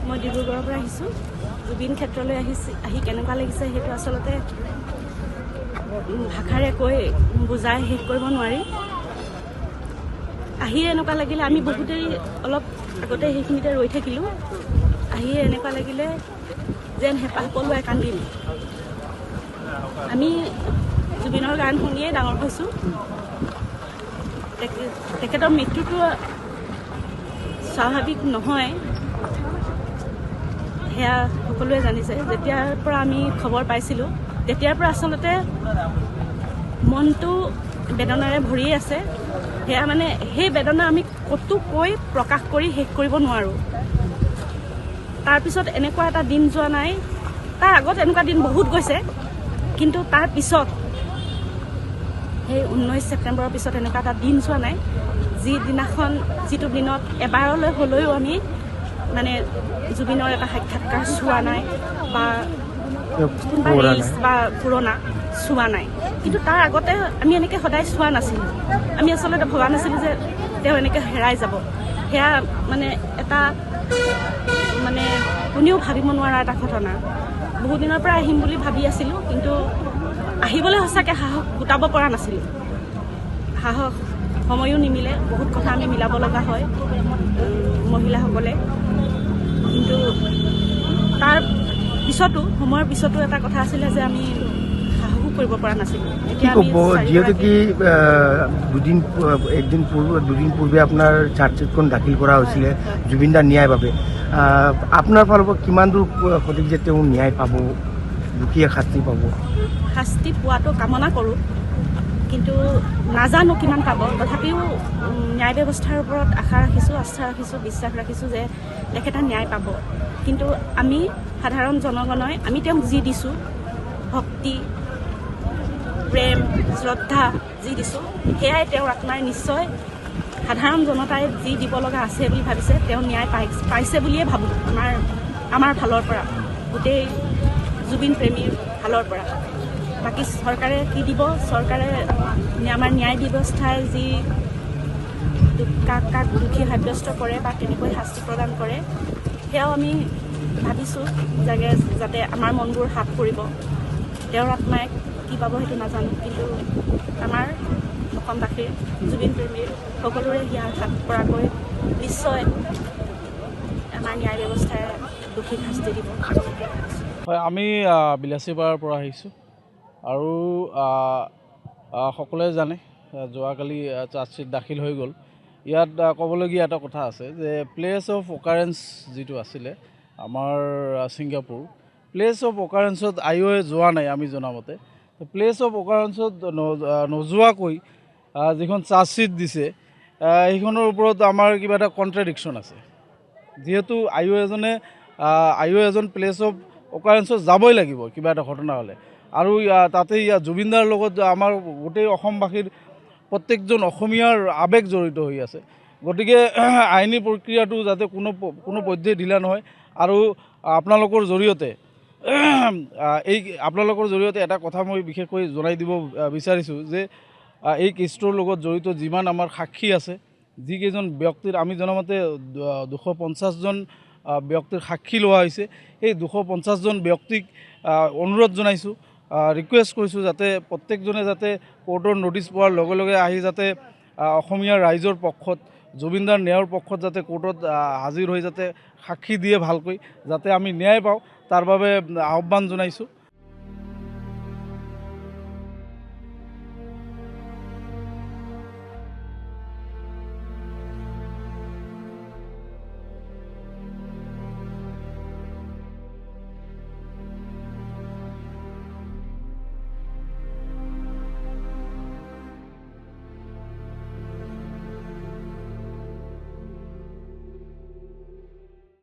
মই ডিব্ৰুগড়ৰ পৰা আহিছোঁ। জুবিন ক্ষেত্ৰলৈ আহি কেনেকুৱা লাগিছে সেইটো আচলতে ভাষাৰে কৈ বুজাই শেষ কৰিব নোৱাৰি। আহিয়ে এনেকুৱা লাগিলে, আমি বহুতেই অলপ আগতে সেইখিনিতে ৰৈ থাকিলোঁ। আহিয়ে এনেকুৱা লাগিলে যেন হেঁপাহ পলুৱাই কান্দিম। আমি জুবিনৰ গান শুনিয়েই ডাঙৰ হৈছোঁ। তেখেতৰ মৃত্যুটো স্বাভাৱিক নহয়, সেয়া সকলোৱে জানিছে। যেতিয়াৰ পৰা আমি খবৰ পাইছিলোঁ তেতিয়াৰ পৰা আচলতে মনটো বেদনাৰে ভৰি আছে। সেয়া মানে সেই বেদনা আমি ক'তো কৈ প্ৰকাশ কৰি শেষ কৰিব নোৱাৰোঁ। তাৰপিছত এনেকুৱা এটা দিন যোৱা নাই, তাৰ আগত এনেকুৱা দিন বহুত গৈছে, কিন্তু তাৰ পিছত সেই 19 ছেপ্টেম্বৰৰ পিছত এনেকুৱা এটা দিন যোৱা নাই যিটো দিনত এবাৰলৈ হ'লেও আমি মানে জুবিনৰ এটা সাক্ষাৎকাৰ চোৱা নাই বা কোনোবা ৰিলছ বা পুৰণা চোৱা নাই। কিন্তু তাৰ আগতে আমি এনেকৈ সদায় চোৱা নাছিলোঁ। আমি আচলতে ভবা নাছিলোঁ যে তেওঁ এনেকৈ হেৰাই যাব। সেয়া মানে এটা মানে কোনেও ভাবিব নোৱাৰা এটা ঘটনা। বহুত দিনৰ পৰা আহিম বুলি ভাবি আছিলোঁ, কিন্তু আহিবলৈ সঁচাকৈ সাহস গোটাব পৰা নাছিলোঁ। সাহস সময়ো নিমিলে, বহুত কথা আমি মিলাব লগা হয় মহিলাসকলে। কিন্তু তাৰ পিছতো, সময়ৰ পিছতো এটা কথা আছিলে যে আমি সাহসো কৰিব পৰা নাছিলোঁ। কি ক'ব, যিহেতু কি দুদিন পূৰ্বে আপোনাৰ চাৰ্জশ্বিটখন দাখিল কৰা হৈছিলে জুবিন দাৰ ন্যায়ৰ বাবে, আপোনাৰ ফালৰ পৰা কিমান দূৰ সঠিক যে তেওঁ ন্যায় পাব, দুখীয়া শাস্তি পাব? শাস্তি পোৱাটো কামনা কৰোঁ, কিন্তু নাজানো কিমান পাব। তথাপিও ন্যায় ব্যৱস্থাৰ ওপৰত আশা ৰাখিছোঁ, আস্থা ৰাখিছোঁ, বিশ্বাস ৰাখিছোঁ যে তেখেতে ন্যায় পাব। কিন্তু আমি সাধাৰণ জনগণই আমি তেওঁক যি দিছোঁ, ভক্তি, প্ৰেম, শ্ৰদ্ধা যি দিছোঁ, সেয়াই তেওঁৰ আত্মাই নিশ্চয় সাধাৰণ জনতাই যি দিব লগা আছে বুলি ভাবিছে, তেওঁ ন্যায় পাইছে বুলিয়ে ভাবোঁ। আমাৰ ফালৰ পৰা, গোটেই জুবিন প্ৰেমীৰ ফালৰ পৰা। বাকী চৰকাৰে কি দিব, চৰকাৰে আমাৰ ন্যায় ব্যৱস্থাই যি কাক দোষী সাব্যস্ত কৰে বা কেনেকৈ শাস্তি প্ৰদান কৰে, সেয়াও আমি ভাবিছোঁ যাতে আমাৰ মনবোৰ হাত পৰিব। তেওঁৰ আত্মাই কি পাব সেইটো নাজানো, কিন্তু আমাৰ অসমবাসীৰ, জুবিন প্ৰেমীৰ সকলোৰে হিয়াৰ হাত পৰাকৈ নিশ্চয় আমাৰ ন্যায় ব্যৱস্থাই দোষীক শাস্তি দিব। হয়, আমি বিলাচীপাৰাৰ পৰা আহিছোঁ আৰু সকলোৱে জানে যোৱাকালি চাৰ্জশ্বিট দাখিল হৈ গ'ল। ইয়াত ক'বলগীয়া এটা কথা আছে যে প্লেচ অফ অকাৰেঞ্চ যিটো আছিলে আমাৰ ছিংগাপুৰ, প্লেচ অফ অকাৰেঞ্চত IOA যোৱা নাই আমি জনামতে। প্লেচ অফ অকাৰেঞ্চত নোযোৱাকৈ যিখন চাৰ্জশ্বিট দিছে সেইখনৰ ওপৰত আমাৰ কিবা এটা কণ্ট্ৰাডিকশ্যন আছে। যিহেতু IOA এজন প্লেচ অফ অকাৰেঞ্চত যাবই লাগিব কিবা এটা ঘটনা হ'লে, আৰু তাতে জুবিনদাৰ লগত আমাৰ গোটেই অসমবাসীৰ প্ৰত্যেকজন অসমীয়াৰ আৱেগ জড়িত হৈ আছে। গতিকে আইনী প্ৰক্ৰিয়াটো যাতে কোনো পধ্যেই ঢিলা নহয়। আৰু আপোনালোকৰ জৰিয়তে এটা কথা মই বিশেষকৈ জনাই দিব বিচাৰিছোঁ যে এই কেছটোৰ লগত জড়িত যিমান আমাৰ সাক্ষী আছে, যিকেইজন ব্যক্তিৰ আমি জনামতে 250জন ব্যক্তিৰ সাক্ষী লোৱা হৈছে, সেই 250জন ব্যক্তিক অনুৰোধ জনাইছোঁ, ৰিকুৱেষ্ট কৰিছোঁ যাতে প্ৰত্যেকজনে যাতে কোৰ্টৰ নটিচ পোৱাৰ লগে লগে আহি যাতে অসমীয়া ৰাইজৰ পক্ষত, জুবিনদাৰ ন্যায়ৰ পক্ষত যাতে কোৰ্টত হাজিৰ হৈ যাতে সাক্ষী দিয়ে ভালকৈ, যাতে আমি ন্যায় পাওঁ, তাৰ বাবে আহ্বান জনাইছোঁ।